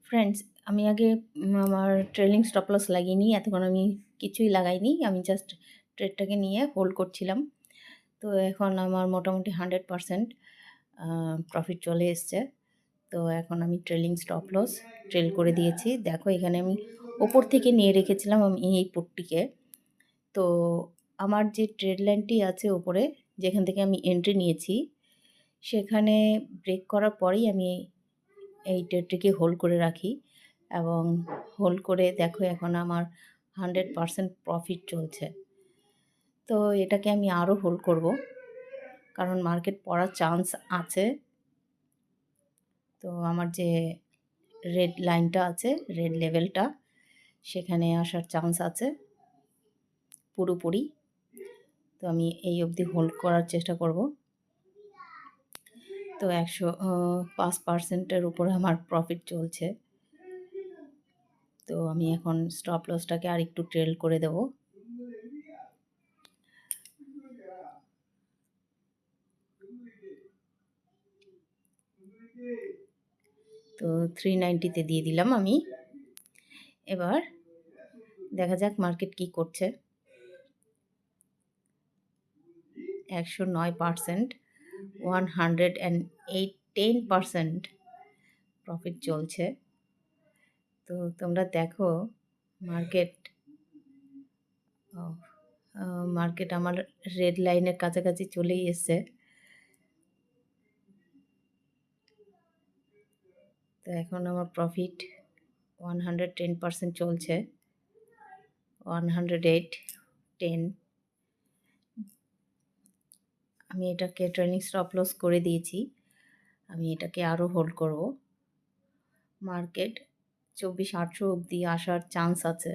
Friends, আমি আগে আমার ট্রেলিং স্টপ লস লাগিয়ে নিই। এতক্ষণ আমি কিছুই লাগাইনি। আমি জাস্ট ট্রেডটাকে নিয়ে হোল্ড করছিলাম। তো এখন আমার মোটামুটি 100% প্রফিট চলে এসছে। তো এখন আমি ট্রেলিং স্টপ লস ট্রেল করে দিয়েছি। দেখো এখানে আমি ওপর থেকে নিয়ে রেখেছিলাম আমি এই পুটটিকে। তো আমার যে ট্রেড লাইনটি আছে ওপরে, যেখান থেকে আমি এন্ট্রি নিয়েছি, সেখানে ব্রেক করার পরেই আমি এই ট্রেডটিকে হোল্ড করে রাখি এবং হোল্ড করে দেখো এখন আমার 100% প্রফিট চলছে। তো এটাকে আমি আরও হোল্ড করব, কারণ মার্কেট পড়ার চান্স আছে। তো আমার যে রেড লাইনটা আছে, রেড লেভেলটা, সেখানে আসার চান্স আছে পুরোপুরি। তো আমি এই অবধি হোল্ড করার চেষ্টা করব। তো 105%-এর উপরে আমার প্রফিট চলছে। তো আমি এখন স্টপ লসটাকে আর একটু ট্রেল করে দেব। তো 390-তে দিয়ে দিলাম আমি। এবার দেখা যাক মার্কেট কি করছে। 109%, 110% প্রফিট চলছে। তো তোমরা দেখো মার্কেট মার্কেট আমার রেড লাইনের কাছাকাছি চলেই এসছে। তো এখন আমার প্রফিট 110% চলছে, 108.10। আমি এটাকে ট্রেলিং স্টপ লস করে দিয়েছি। আমি এটাকে আরও হোল্ড করব। মার্কেট 24,800 অবধি আসার চান্স আছে।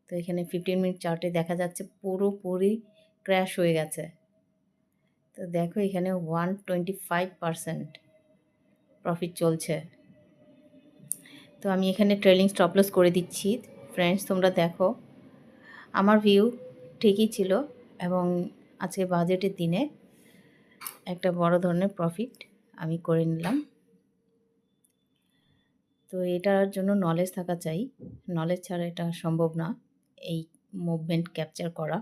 তো এখানে 15 মিনিট চার্টে দেখা যাচ্ছে পুরোপুরি ক্র্যাশ হয়ে গেছে। তো দেখো এখানে 125% প্রফিট চলছে। তো আমি এখানে ট্রেলিং স্টপ লস করে দিচ্ছি। ফ্রেন্ডস, তোমরা দেখো আমার ভিউ ঠিকই ছিল এবং আজকে বাজেটের দিনে একটা বড় ধরনের প্রফিট আমি করে নিলাম। তো এটার জন্য নলেজ থাকা চাই। নলেজ ছাড়া এটা সম্ভব না, এই মুভমেন্ট ক্যাপচার করা।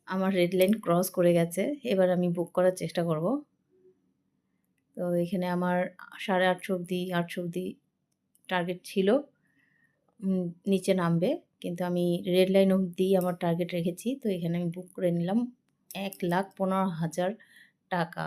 আমার রেড লাইন ক্রস করে গেছে। এবার আমি বুক করার চেষ্টা করব। তো এখানে আমার 850 অবধি টার্গেট ছিল, নিচে নামবে, কিন্তু আমি রেড লাইন অবধি আমার টার্গেট রেখেছি। তো এখানে আমি বুক করে নিলাম 1,15,000 টাকা।